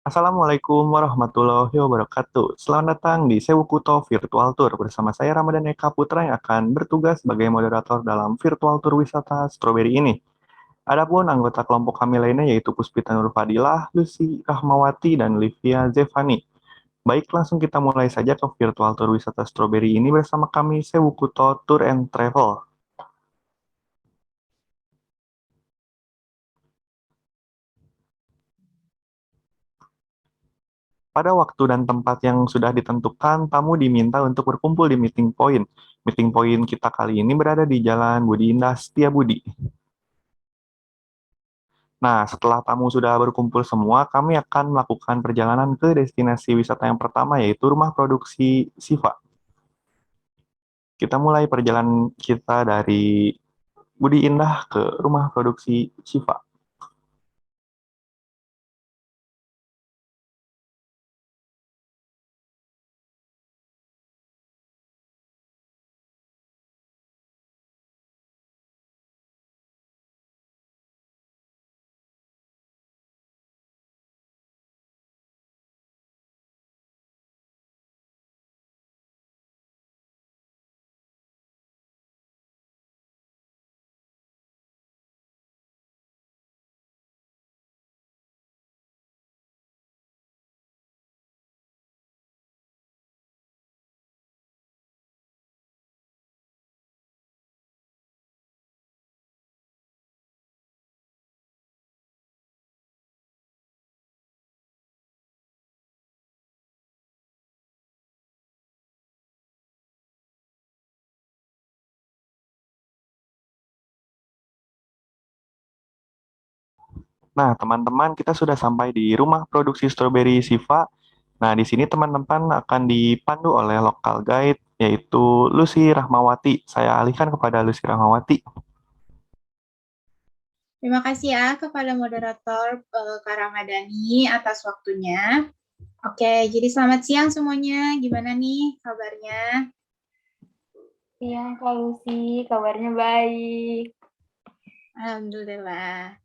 Assalamualaikum warahmatullahi wabarakatuh. Selamat datang di Sewu Kuto Virtual Tour bersama saya Ramadan Eka Putra yang akan bertugas sebagai moderator dalam virtual tour wisata Strawberry ini. Adapun anggota kelompok kami lainnya yaitu Puspita Nurfadilah, Lucy Rahmawati, dan Livia Zevani. Baik, langsung kita mulai saja ke virtual tour wisata Strawberry ini bersama kami Sewu Kuto Tour and Travel. Pada waktu dan tempat yang sudah ditentukan, tamu diminta untuk berkumpul di meeting point. Meeting point kita kali ini berada di Jalan Budi Indah Setiabudi. Nah, setelah tamu sudah berkumpul semua, kami akan melakukan perjalanan ke destinasi wisata yang pertama, yaitu rumah produksi Siva. Kita mulai perjalanan kita dari Budi Indah ke rumah produksi Siva. Nah, teman-teman, kita sudah sampai di rumah produksi Strawberry Siva. Nah, di sini teman-teman akan dipandu oleh local guide, yaitu Lucy Rahmawati. Saya alihkan kepada Lucy Rahmawati. Terima kasih ya kepada moderator Kak Ramadhani atas waktunya. Oke, jadi selamat siang semuanya. Gimana nih kabarnya? Iya, Kak Lucy, kabarnya baik. Alhamdulillah.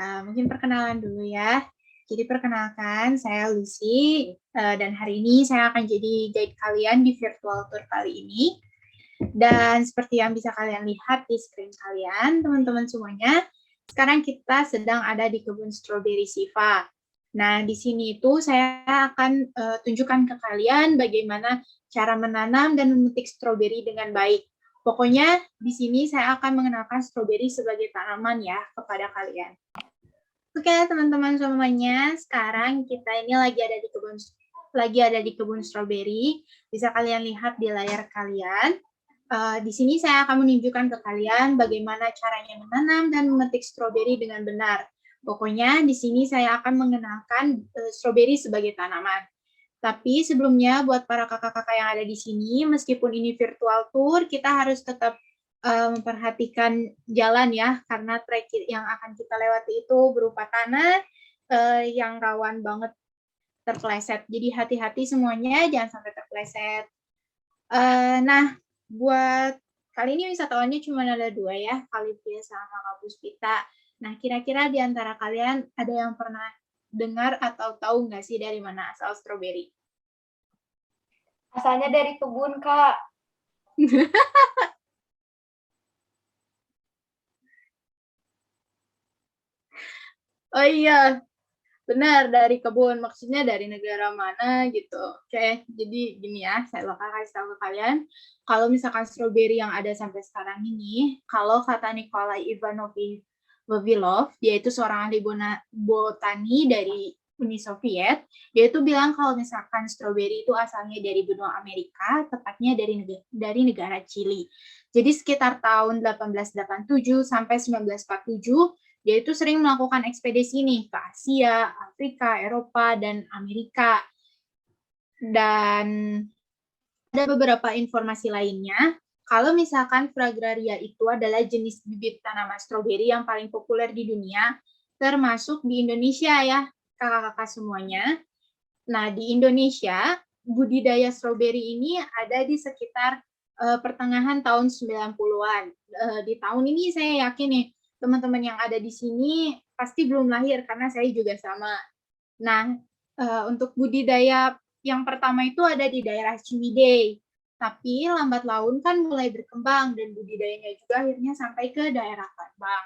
Mungkin perkenalan dulu ya. Jadi perkenalkan, saya Lucy, dan hari ini saya akan jadi guide kalian di virtual tour kali ini. Dan seperti yang bisa kalian lihat di screen kalian, teman-teman semuanya, sekarang kita sedang ada di kebun stroberi Siva. Nah, di sini itu saya akan tunjukkan ke kalian bagaimana cara menanam dan memetik stroberi dengan baik. Pokoknya di sini saya akan mengenalkan stroberi sebagai tanaman ya kepada kalian. Oke, teman-teman semuanya, sekarang kita ini lagi ada di kebun stroberi. Bisa kalian lihat di layar kalian. Di sini saya akan menunjukkan ke kalian bagaimana caranya menanam dan memetik stroberi dengan benar. Pokoknya di sini saya akan mengenalkan stroberi sebagai tanaman. Tapi sebelumnya buat para kakak-kakak yang ada di sini, meskipun ini virtual tour, kita harus tetap memperhatikan jalan ya, karena trek yang akan kita lewati itu berupa tanah yang rawan banget terpleset. Jadi hati-hati semuanya, jangan sampai terpleset. Nah, buat kali ini wisatawannya cuma ada 2 ya, Kalivia sama Kak Puspita. Nah, kira-kira di antara kalian ada yang pernah dengar atau tahu nggak sih dari mana asal stroberi? Asalnya dari kebun, Kak. Oh iya, benar dari kebun. Maksudnya dari negara mana gitu. Oke, jadi gini ya, saya bakal kasih tahu ke kalian. Kalau misalkan stroberi yang ada sampai sekarang ini, kalau kata Nikolai Ivanovich Vavilov, dia itu seorang ahli botani dari Uni Soviet, dia itu bilang kalau misalkan stroberi itu asalnya dari benua Amerika, tepatnya dari negara Chili. Jadi sekitar tahun 1887 sampai 1947, dia itu sering melakukan ekspedisi nih ke Asia, Afrika, Eropa, dan Amerika. Dan ada beberapa informasi lainnya. Kalau misalkan Fragraria itu adalah jenis bibit tanaman stroberi yang paling populer di dunia, termasuk di Indonesia ya, kakak-kakak semuanya. Nah, di Indonesia, budidaya stroberi ini ada di sekitar pertengahan tahun 90-an. Di tahun ini saya yakin nih, teman-teman yang ada di sini pasti belum lahir karena saya juga sama. Nah, untuk budidaya yang pertama itu ada di daerah Ciwidey. Tapi lambat laun kan mulai berkembang dan budidayanya juga akhirnya sampai ke daerah Palembang.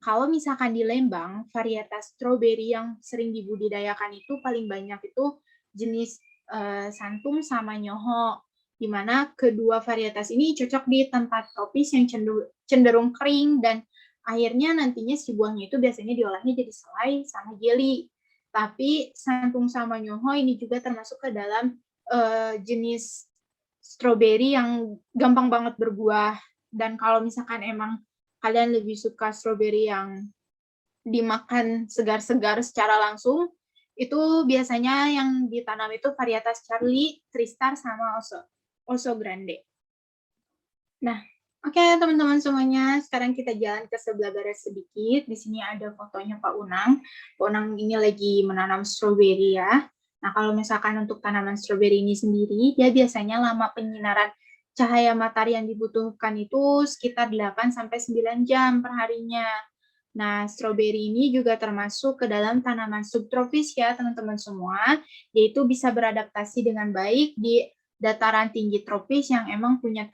Kalau misalkan di Lembang, varietas stroberi yang sering dibudidayakan itu paling banyak itu jenis Santum sama Nyoho, di mana kedua varietas ini cocok di tempat tropis yang cenderung kering dan akhirnya nantinya si buahnya itu biasanya diolahnya jadi selai sama jelly. Tapi Santum sama Nyoho ini juga termasuk ke dalam jenis stroberi yang gampang banget berbuah. Dan kalau misalkan emang kalian lebih suka stroberi yang dimakan segar-segar secara langsung, itu biasanya yang ditanam itu varietas Charlie, Tristar, sama Oso Grande. Nah, oke teman-teman semuanya, sekarang kita jalan ke sebelah barat sedikit. Di sini ada fotonya Pak Unang. Pak Unang ini lagi menanam stroberi ya. Nah, kalau misalkan untuk tanaman stroberi ini sendiri, dia biasanya lama penyinaran cahaya matahari yang dibutuhkan itu sekitar 8-9 jam per harinya. Nah, stroberi ini juga termasuk ke dalam tanaman subtropis ya, teman-teman semua, yaitu bisa beradaptasi dengan baik di dataran tinggi tropis yang emang punya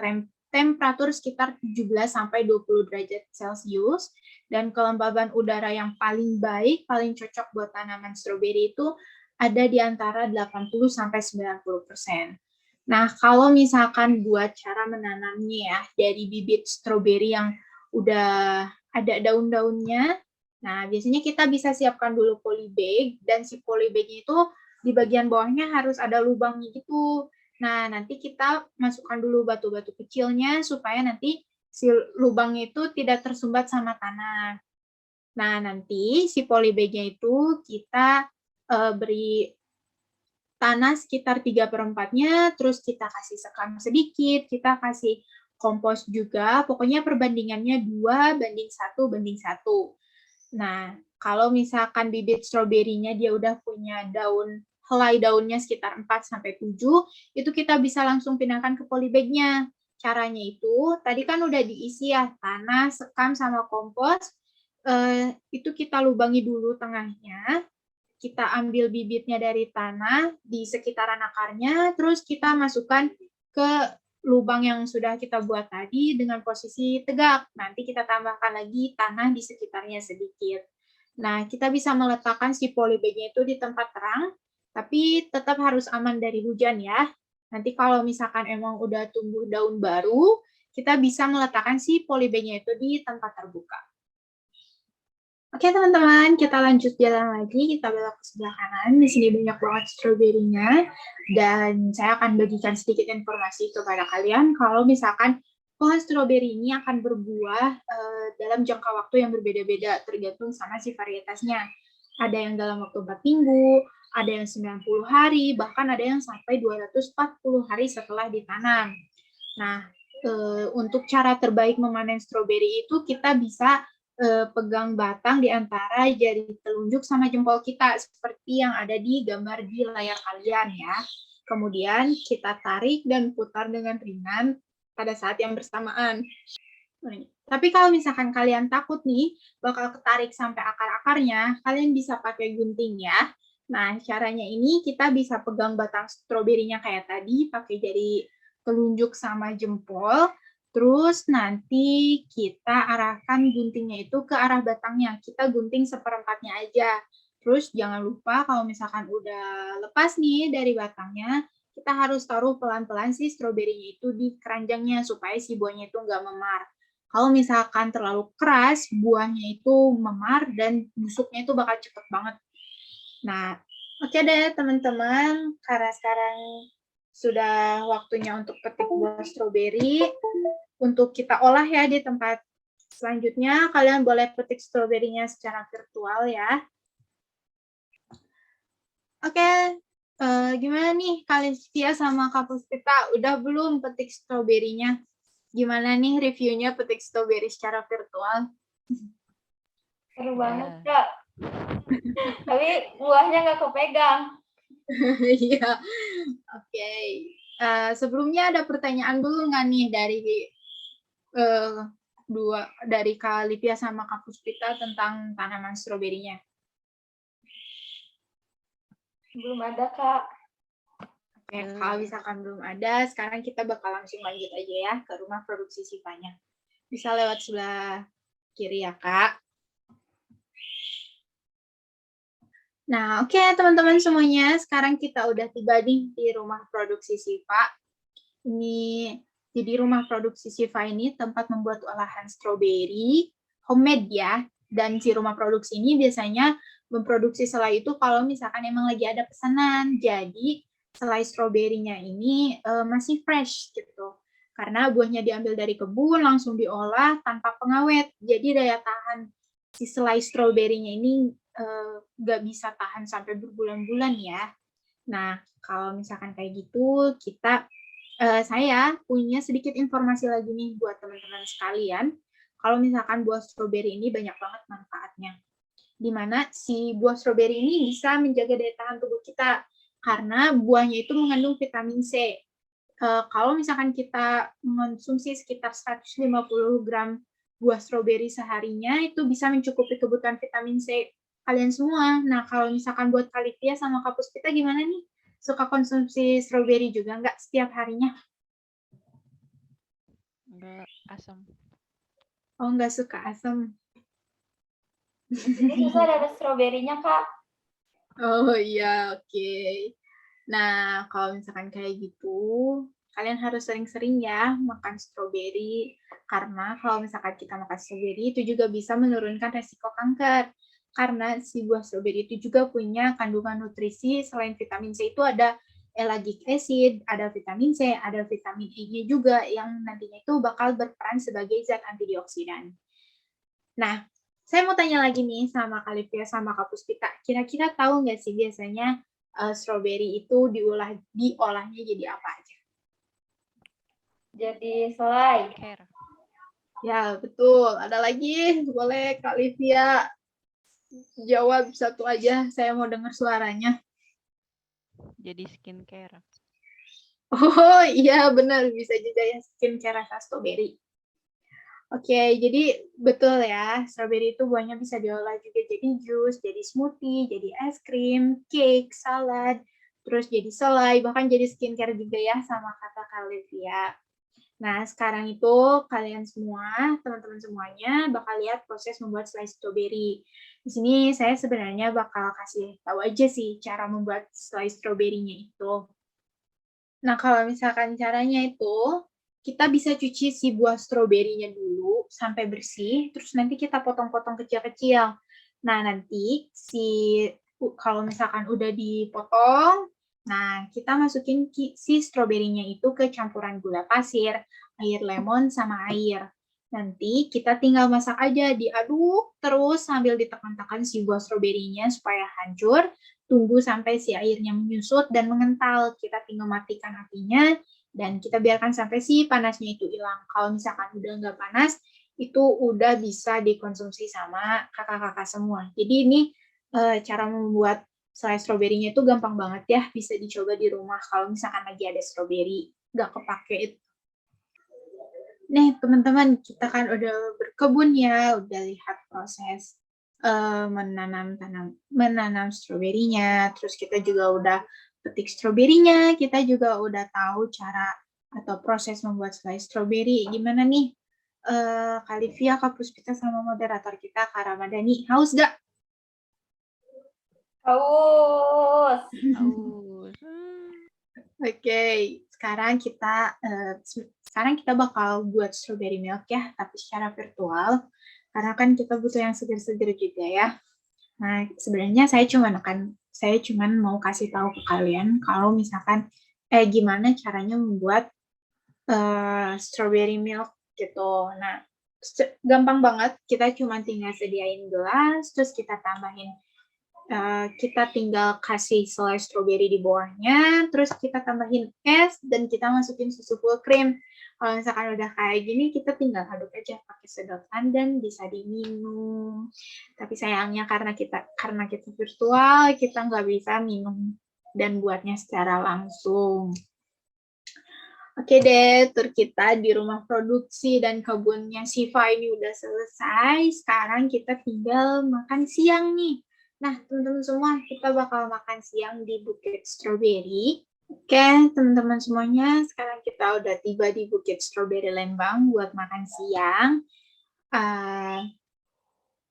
temperatur sekitar 17-20 derajat Celcius, dan kelembaban udara yang paling baik, paling cocok buat tanaman stroberi itu ada di antara 80-90%. Nah, kalau misalkan buat cara menanamnya ya, dari bibit stroberi yang udah ada daun-daunnya, nah biasanya kita bisa siapkan dulu polybag, dan si polybagnya itu di bagian bawahnya harus ada lubangnya gitu. Nah, nanti kita masukkan dulu batu-batu kecilnya supaya nanti si lubangnya itu tidak tersumbat sama tanah. Nah, nanti si polybagnya itu kita beri tanah sekitar 3/4-nya, terus kita kasih sekam sedikit, kita kasih kompos juga, pokoknya perbandingannya 2:1:1. Nah, kalau misalkan bibit stroberinya dia udah punya daun, helai daunnya sekitar 4-7, itu kita bisa langsung pindahkan ke polybag-nya. Caranya itu, tadi kan udah diisi ya, tanah, sekam, sama kompos, itu kita lubangi dulu tengahnya, kita ambil bibitnya dari tanah di sekitaran akarnya, terus kita masukkan ke lubang yang sudah kita buat tadi dengan posisi tegak. Nanti kita tambahkan lagi tanah di sekitarnya sedikit. Nah, kita bisa meletakkan si polybagnya itu di tempat terang, tapi tetap harus aman dari hujan ya. Nanti kalau misalkan emang udah tumbuh daun baru, kita bisa meletakkan si polybagnya itu di tempat terbuka. Oke teman-teman, kita lanjut jalan lagi, kita belok ke sebelah kanan. Di sini banyak banget stroberinya, dan saya akan bagikan sedikit informasi kepada kalian kalau misalkan pohon stroberi ini akan berbuah dalam jangka waktu yang berbeda-beda, tergantung sama si varietasnya. Ada yang dalam waktu 4 minggu, ada yang 90 hari, bahkan ada yang sampai 240 hari setelah ditanam. Nah, untuk cara terbaik memanen stroberi itu kita bisa pegang batang di antara jari telunjuk sama jempol kita, seperti yang ada di gambar di layar kalian ya. Kemudian kita tarik dan putar dengan ringan pada saat yang bersamaan. Tapi kalau misalkan kalian takut nih bakal ketarik sampai akar-akarnya, kalian bisa pakai gunting ya. Nah, caranya ini kita bisa pegang batang stroberinya kayak tadi, pakai jari telunjuk sama jempol, terus nanti kita arahkan guntingnya itu ke arah batangnya. Kita gunting seperempatnya aja. Terus jangan lupa kalau misalkan udah lepas nih dari batangnya, kita harus taruh pelan-pelan si stroberinya itu di keranjangnya supaya si buahnya itu nggak memar. Kalau misalkan terlalu keras, buahnya itu memar dan busuknya itu bakal cepet banget. Nah, oke deh teman-teman, karena sekarang sudah waktunya untuk petik buah stroberi. Untuk kita olah ya di tempat selanjutnya, kalian boleh petik stroberinya secara virtual ya. Oke, gimana nih Kalistia sama Kak Puspita, udah belum petik stroberinya? Gimana nih reviewnya petik stroberi secara virtual? Seru banget, Kak. Tapi buahnya nggak kepegang. Iya, oke. Sebelumnya ada pertanyaan dulu nggak nih dari Kak Livia sama Kak Puspita tentang tanaman stroberinya? Belum ada, Kak. Oke, kalau misalkan belum ada, sekarang kita bakal langsung lanjut aja ya ke rumah produksi Sifanya. Bisa lewat sebelah kiri ya, Kak. Nah, oke teman-teman semuanya, sekarang kita udah tiba nih di rumah produksi Siva. Ini jadi rumah produksi Siva ini tempat membuat olahan stroberi homemade ya. Dan si rumah produksi ini biasanya memproduksi selai itu kalau misalkan emang lagi ada pesanan. Jadi selai stroberinya ini masih fresh gitu. Karena buahnya diambil dari kebun, langsung diolah tanpa pengawet. Jadi daya tahan si selai stroberinya ini nggak bisa tahan sampai berbulan-bulan ya. Nah, kalau misalkan kayak gitu, saya punya sedikit informasi lagi nih buat teman-teman sekalian. Kalau misalkan buah stroberi ini banyak banget manfaatnya. Di mana si buah stroberi ini bisa menjaga daya tahan tubuh kita karena buahnya itu mengandung vitamin C. Kalau misalkan kita mengonsumsi sekitar 150 gram buah stroberi seharinya, itu bisa mencukupi kebutuhan vitamin C kalian semua. Nah, kalau misalkan buat Kalivia sama Kak Puspita gimana nih? Suka konsumsi stroberi juga nggak setiap harinya? Nggak asam. Oh, nggak suka asam. Ini susah ada stroberinya, Kak. Oh iya, oke. Nah, kalau misalkan kayak gitu, kalian harus sering-sering ya makan stroberi. Karena kalau misalkan kita makan stroberi, itu juga bisa menurunkan resiko kanker. Karena si buah stroberi itu juga punya kandungan nutrisi, selain vitamin C itu ada ellagic acid, ada vitamin C, ada vitamin E-nya juga yang nantinya itu bakal berperan sebagai zat antioksidan. Nah, saya mau tanya lagi nih sama Kalivia sama Kak Puspita. Kira-kira tahu nggak sih biasanya stroberi itu diolahnya jadi apa aja? Jadi selai. Care. Ya, betul. Ada lagi? Boleh Kak Livia jawab satu aja. Saya mau dengar suaranya. Jadi skincare. Oh iya, benar. Bisa juga ya skincare rasa stroberi. Oke, jadi betul ya, stroberi itu buahnya bisa diolah juga jadi jus, jadi smoothie, jadi es krim, cake, salad, terus jadi selai, bahkan jadi skincare juga ya sama kata Kalivia. Nah, sekarang itu kalian semua, teman-teman semuanya, bakal lihat proses membuat selai stroberi. Di sini saya sebenarnya bakal kasih tahu aja sih cara membuat selai stroberinya itu. Nah, kalau misalkan caranya itu, kita bisa cuci si buah stroberinya dulu sampai bersih, terus nanti kita potong-potong kecil-kecil. Nah, nanti kalau misalkan udah dipotong, nah kita masukin si stroberinya itu ke campuran gula pasir, air lemon, sama air. Nanti kita tinggal masak aja, diaduk terus sambil ditekan-tekan si buah stroberinya supaya hancur. Tunggu sampai si airnya menyusut dan mengental. Kita tinggal matikan apinya dan kita biarkan sampai si panasnya itu hilang. Kalau misalkan udah nggak panas, itu udah bisa dikonsumsi sama kakak-kakak semua. Jadi ini cara membuat selai stroberinya itu gampang banget ya, bisa dicoba di rumah kalau misalkan lagi ada stroberi, nggak kepake itu. Nih teman-teman, kita kan udah berkebun ya, udah lihat proses menanam stroberinya, terus kita juga udah petik stroberinya, kita juga udah tahu cara atau proses membuat selai stroberi. Gimana nih Kalivia, Kak Puspita sama moderator kita Kak Ramadhani, haus gak? Haus. Oke, sekarang kita bakal buat strawberry milk ya, tapi secara virtual. Karena kan kita butuh yang seger-seger juga ya. Nah, sebenarnya saya cuma mau kasih tahu ke kalian kalau misalkan gimana caranya membuat strawberry milk gitu. Nah, gampang banget. Kita cuma tinggal sediain gelas, terus kita tinggal kasih selai stroberi di bawahnya, terus kita tambahin es, dan kita masukin susu full cream. Kalau misalkan udah kayak gini, kita tinggal aduk aja pakai sedotan dan bisa diminum. Tapi sayangnya karena kita virtual, kita nggak bisa minum dan buatnya secara langsung. Oke deh, tur kita di rumah produksi dan kebunnya Siva ini udah selesai. Sekarang kita tinggal makan siang nih. Nah, teman-teman semua, kita bakal makan siang di Bukit Strawberry. Oke, teman-teman semuanya, sekarang kita udah tiba di Bukit Strawberry Lembang buat makan siang.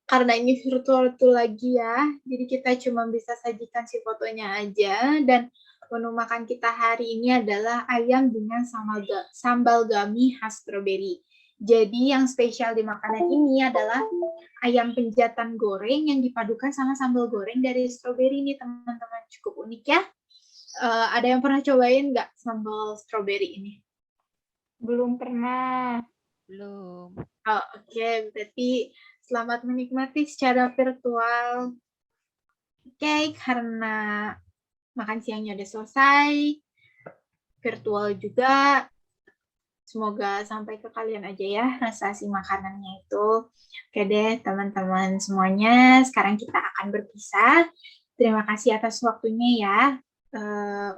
Karena ini virtual tour lagi ya, jadi kita cuma bisa sajikan si fotonya aja. Dan menu makan kita hari ini adalah ayam dengan sambal gami khas strawberry. Jadi yang spesial di makanan ini adalah ayam penjatan goreng yang dipadukan sama sambal goreng dari strawberry ini, teman-teman. Cukup unik ya. Ada yang pernah cobain nggak sambal strawberry ini? Belum pernah. Belum. Oh, oke. Berarti selamat menikmati secara virtual. Oke, karena makan siangnya udah selesai, virtual juga. Semoga sampai ke kalian aja ya rasa si makanannya itu. Oke deh teman-teman semuanya, sekarang kita akan berpisah. Terima kasih atas waktunya ya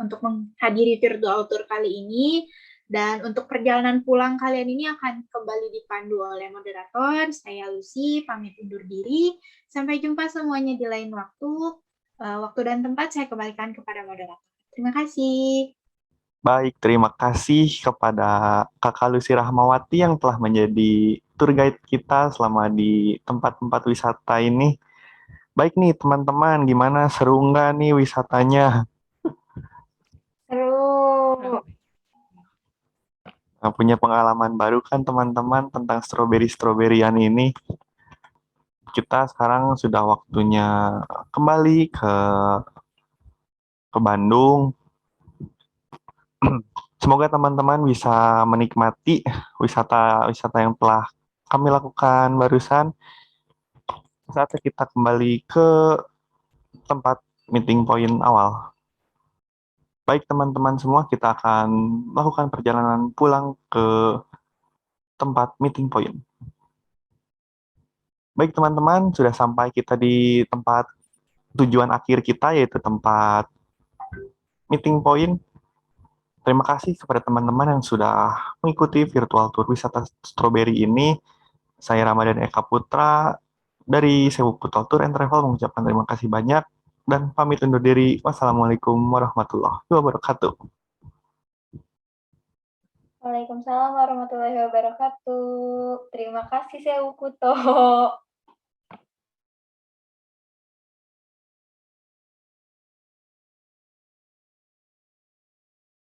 untuk menghadiri virtual tour kali ini. Dan untuk perjalanan pulang kalian ini akan kembali dipandu oleh moderator. Saya Lucy, pamit undur diri. Sampai jumpa semuanya di lain waktu. Waktu dan tempat saya kembalikan kepada moderator. Terima kasih. Baik, terima kasih kepada Kakak Lucy Rahmawati yang telah menjadi tour guide kita selama di tempat-tempat wisata ini. Baik nih teman-teman, gimana, seru nggak nih wisatanya? Seru. Nah, punya pengalaman baru kan teman-teman tentang strawberry-strawberryan ini. Kita sekarang sudah waktunya kembali ke Bandung. Semoga teman-teman bisa menikmati wisata-wisata yang telah kami lakukan barusan. Saatnya kita kembali ke tempat meeting point awal. Baik teman-teman semua, kita akan melakukan perjalanan pulang ke tempat meeting point. Baik teman-teman, sudah sampai kita di tempat tujuan akhir kita, yaitu tempat meeting point. Terima kasih kepada teman-teman yang sudah mengikuti virtual tour wisata Strawberry ini. Saya Ramadan Eka Putra dari Sewu Putra Tour and Travel mengucapkan terima kasih banyak dan pamit undur diri. Wassalamualaikum warahmatullahi wabarakatuh. Waalaikumsalam warahmatullahi wabarakatuh. Terima kasih Sewu Kuto.